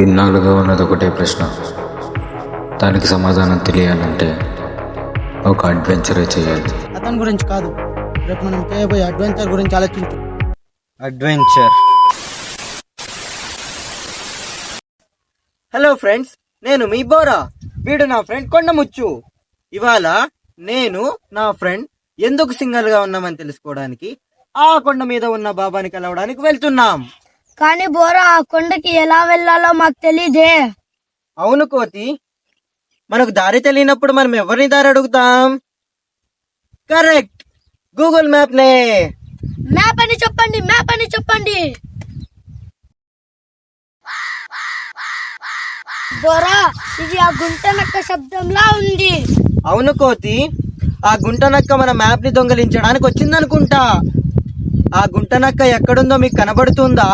ఇన్నాళ్ళుగా ఉన్నది ఒకటే ప్రశ్న. దానికి సమాధానం తెలియాలంటే ఒక అడ్వెంచరే చేయాలి. అతని గురించి కాదు, రేపు మనం చేయబోయే అడ్వెంచర్ గురించి ఆలోచించు. అడ్వెంచర్. హలో ఫ్రెండ్స్, నేను మీ బోరా. వీడు నా ఫ్రెండ్ కొండముచ్చు. ఇవాళ నేను నా ఫ్రెండ్ ఎందుకు సింగల్ గా ఉన్నామని తెలుసుకోవడానికి ఆ కొండ మీద ఉన్న బాబాని కలవడానికి వెళ్తున్నాం. కానీ బోరా, ఆ కొండకి ఎలా వెళ్ళాలో మాకు తెలీదే. అవును కోతి, మనకు దారి తెలియనప్పుడు మనం ఎవరిని దారి అడుగుతాం? కరెక్ట్, గూగుల్ మ్యాప్ నే. మ్యాప్ అని చెప్పండి, మ్యాప్ అని చెప్పండి. బోరా, ఇది ఆ గుంట నక్క శబ్దంలా ఉంది. అవును కోతి, ఆ గుంట నక్క మన మ్యాప్ ని దొంగలించడానికి వచ్చిందనుకుంటా. ఆ గుంట నక్క ఎక్కడుందో మీకు కనబడుతుందా?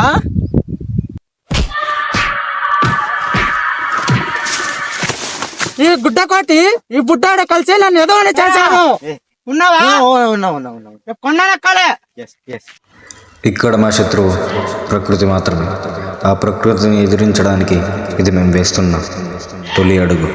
ఈ గుడ్డ కోటి ఈ బుడ్డాడు కలిసి నన్ను ఏదో ఒకటి చేశాను. ఉన్నావా? రేపు కొండ నక్కాలే. ఇక్కడ మా శత్రువు ప్రకృతి మాత్రమే. ఆ ప్రకృతిని ఎదిరించడానికి ఇది మేము వేస్తున్న తొలి అడుగు.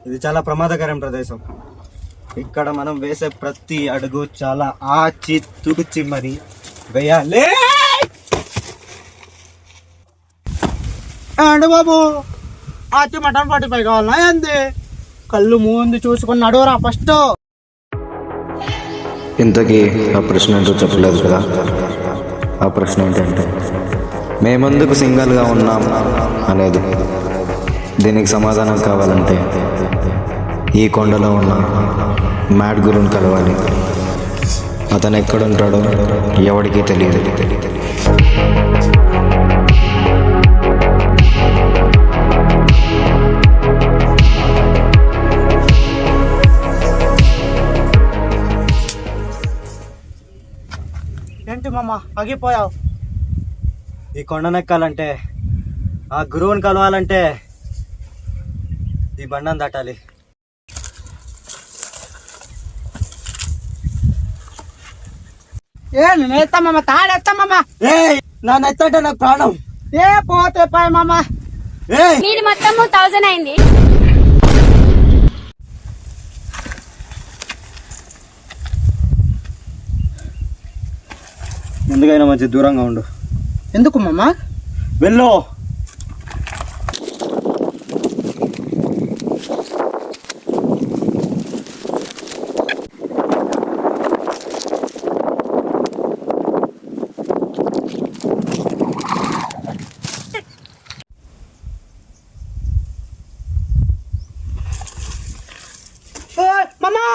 ఇది చాలా ప్రమాదకరం ప్రదేశం. ఇక్కడ మనం వేసే ప్రతి అడుగు చాలా ఆచి తూచి మరి వేయాలి. అండి బాబు, ఆచి మటన్ 45 కావాలా ఏంది? కళ్ళు ముందు చూసుకుని నడువరా ఫస్ట్. ఇంతకీ ఆ ప్రశ్న ఏంటో చెప్పలేదు కదా. ఆ ప్రశ్న ఏంటంటే మేమెందుకు సింగల్గా ఉన్నాం అనేది. దీనికి సమాధానం కావాలంటే ఈ కొండలో ఉన్న మ్యాడ్ గురుని కలవాలి. అతను ఎక్కడుంటాడో ఎవరికీ తెలియదు. ఏంటి మామ ఆగిపోయావు? ఈ కొండనెక్కాలంటే, ఆ గురువుని కలవాలంటే ఈ బండను దాటాలి. నేను ఎత్తామమ్మ, తాడెత్తామమ్మ. నా నెత్తంటే నాకు ప్రాణం. ఏ పోతే పాయ్ మామ. మీది మొత్తం 1000 అయింది. ఎందుకైనా మంచి దూరంగా ఉండు. ఎందుకు మామ? వెళ్ళు. మామా,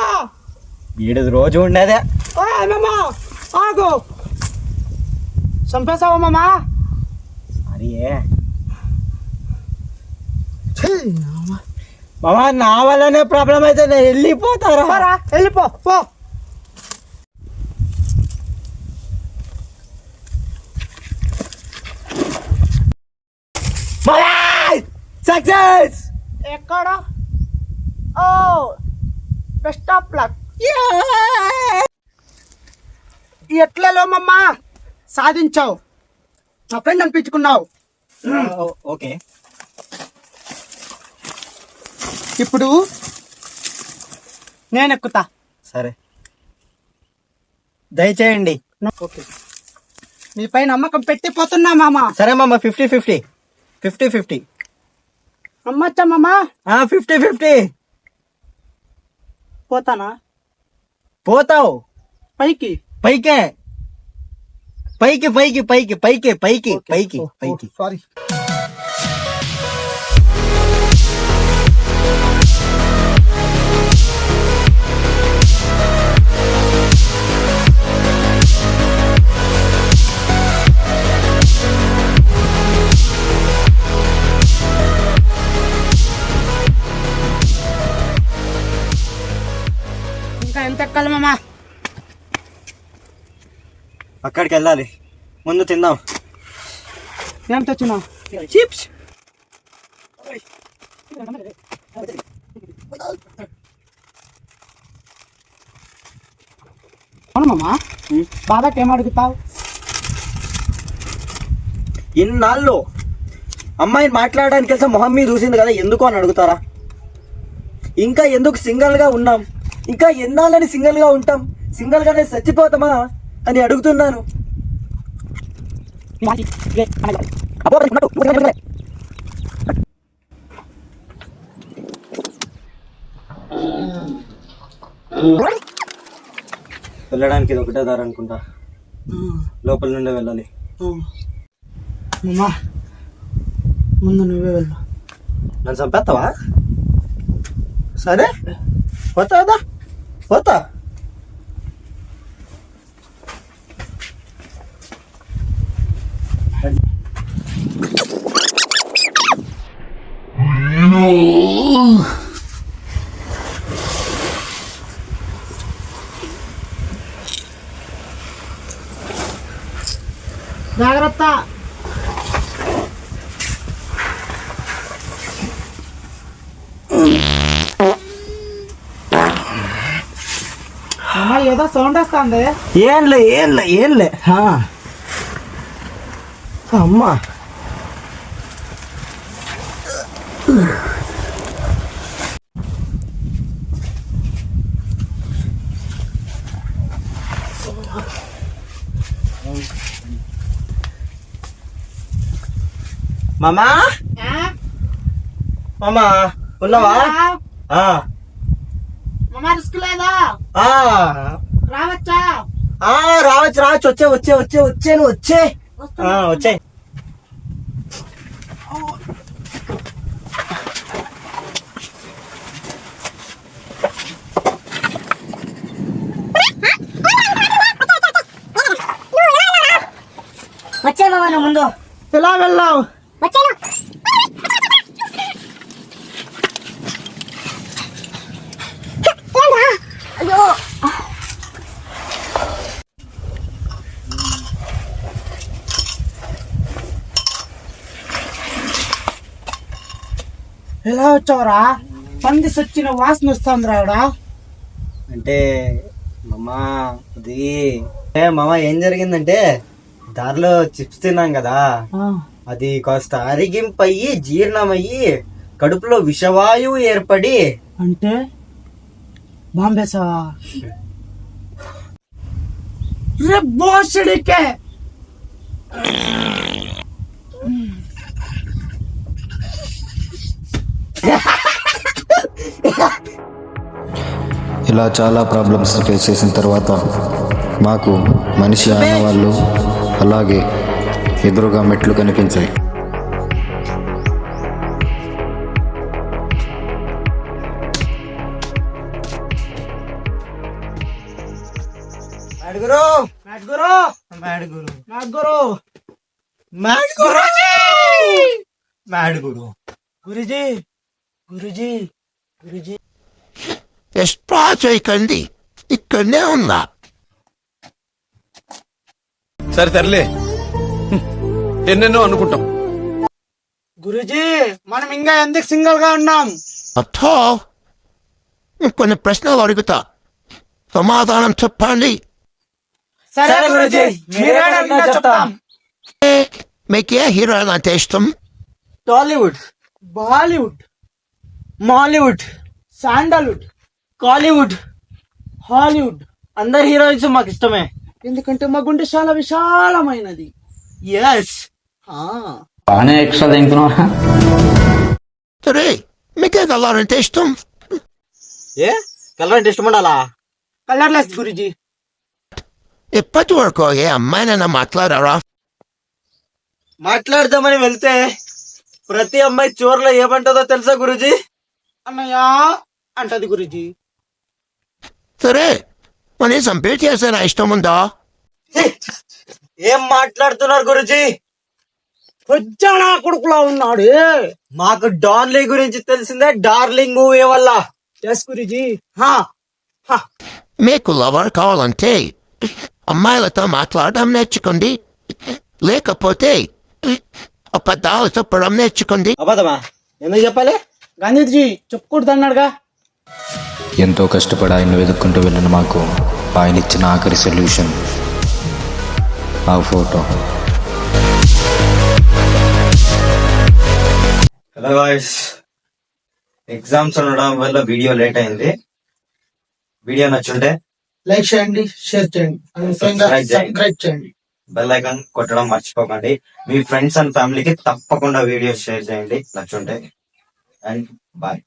వీడిది రోజు ఉండేదే. మామా ఆగు. చంపేశావా మామా? అరే మామా, నా వల్లనే ప్రాబ్లం అయితే నేను వెళ్ళిపోతారా? వెళ్ళిపో పో. సక్సెస్. ఎక్కడ? ఓ, బెస్ట్ ఆఫ్ లక్. ఎట్లలో మమ్మా సాధించావు, నా ఫ్రెండ్ అనిపించుకున్నావు. ఓకే, ఇప్పుడు నేను ఎక్కుతా. సరే, దయచేయండి. ఓకే, నీపై నమ్మకం పెట్టిపోతున్నా మామ. సరే మామ, 50-50. నమ్మచ్చా మామా? 50-50. పోతానా? పోతావు. పైకి పైకే, పైకి. సారీ. ఇంకా ఎంత ఎక్కాలి మామా? అక్కడికి వెళ్ళాలి. ముందు తిందాం. ఏం తెచ్చినావు? చిప్స్. అవును మామ, బాబాకి ఏం అడుగుతావు? ఇన్నాళ్ళు అమ్మాయిని మాట్లాడడానికి వెళ్తే మొహం మీద చూసింది కదా, ఎందుకు అని అడుగుతారా? ఇంకా ఎందుకు సింగిల్గా ఉన్నాం, ఇంకా ఎన్నాళ్ళని సింగిల్గా ఉంటాం, సింగిల్గానే చచ్చిపోతామా అని అడుగుతున్నాను. వెళ్ళడానికి ఇది ఒకటే దారి అనుకుంటా, లోపల నుండే వెళ్ళాలి. మామ, ముందు నువ్వే వెళ్ళు. నన్ను చంపేస్తావా? సరే పోతా పోతా. జాగ్రత్త. మామ, ఏదో సౌండ్ వస్తుంది. ఏంలే అమ్మా. మామా మామా ఉన్నావా? మామ, రిస్క్ లేదా? రావచ్చా? రావచ్చు. వచ్చే. వచ్చే మామ, నువ్వు ముందు. ఎలా వెళ్ళావు? వచ్చాను. అయ్యో, ఎలా వచ్చావురా? పంది సచ్చిన వాసన వస్తుంది రావడా. అంటే మామ ఏం జరిగిందంటే, దారిలో చిప్స్ తిన్నాం కదా, అది కాస్త అరిగింపయ్యి జీర్ణమయ్యి కడుపులో విషవాయువు ఏర్పడి. అంటే బాంబేసావా? రే బోసడికే. ఇలా చాలా ప్రాబ్లమ్స్ ఫేస్ చేసిన తర్వాత మాకు మనిషి ఆనవాళ్ళు అలాగే ఎదురుగా మెట్లు కనిపించాయి. గురుజీ ఎస్ట్రా చేయకండి, ఇక్కడనే ఉందా? సరే తరలే, ఎన్నెన్నో అనుకుంటాం. గురుజీ, మనం ఇంకా ఎందుకు సింగిల్ గా ఉన్నాం? అథో కొన్ని ప్రశ్నలు అడుగుతా, సమాధానం చెప్పండి. సరే గురుజీ, మీరే అడిగినా చెప్తాం. మీకే హీరోయిన్ అంటే ఇష్టం? Tollywood, Bollywood, Mollywood, sandalwood, Kollywood, Hollywood. అందరు హీరోయిన్స్ మాకు ఇష్టమే. ఎందుకంటే మా గుండె చాలా విశాలమైనది. ఎస్. బాగానే ఎక్స్ట్రా తింటున్నావా? సరే, మీకే కలర్ అంటే ఇష్టం? ఏ కలర్ అంటే ఇష్టం ఉండాలా? కలర్లెస్ గురుజీ. ఇప్పటి వరకు ఏ అమ్మాయినైనా మాట్లాడారా? మాట్లాడదామని వెళ్తే ప్రతి అమ్మాయి చివర్లో ఏమంటుందో తెలుసా గురుజీ? అన్నయ్య అంటది గురుజీ. సరే, కనీసం పేరు చేసే నా ఇష్టం ఉందా? ఏం మాట్లాడుతున్నారు గురుజీ? పొజ్జానా కొడుకులా ఉన్నాడు. మాకు డార్లింగ్ గురించి తెలిసిందే డార్లింగ్ మూవీ వల్ల. ఎస్ గురుజీ. మీకు లవర్ కావాలంటే అమ్మాయిలతో మాట్లాడడం నేర్చుకోండి, లేకపోతే అబద్ధాలు చెప్పడం నేర్చుకోండి. అబద్ధమా? ఎందుకు చెప్పాలి? గాంధీజీ చెప్పుకూడదు అన్నాడుగా. ఎంతో కష్టపడి ఆయన వెతుక్కుంటూ వెళ్ళిన మాకు ఆయన ఇచ్చిన ఆఖరి సొల్యూషన్ ఆ ఫోటో. హలో గాయ్స్, ఎగ్జామ్స్ ఉండడం వల్ల వీడియో లేట్ అయింది. వీడియో నచ్చుంటే లైక్ చేయండి, షేర్ చేయండి, సబ్స్క్రైబ్ చేయండి. బెల్ ఐకాన్ కొట్టడం మర్చిపోకండి. మీ ఫ్రెండ్స్ అండ్ ఫ్యామిలీకి తప్పకుండా వీడియో షేర్ చేయండి నచ్చుంటే. And bye.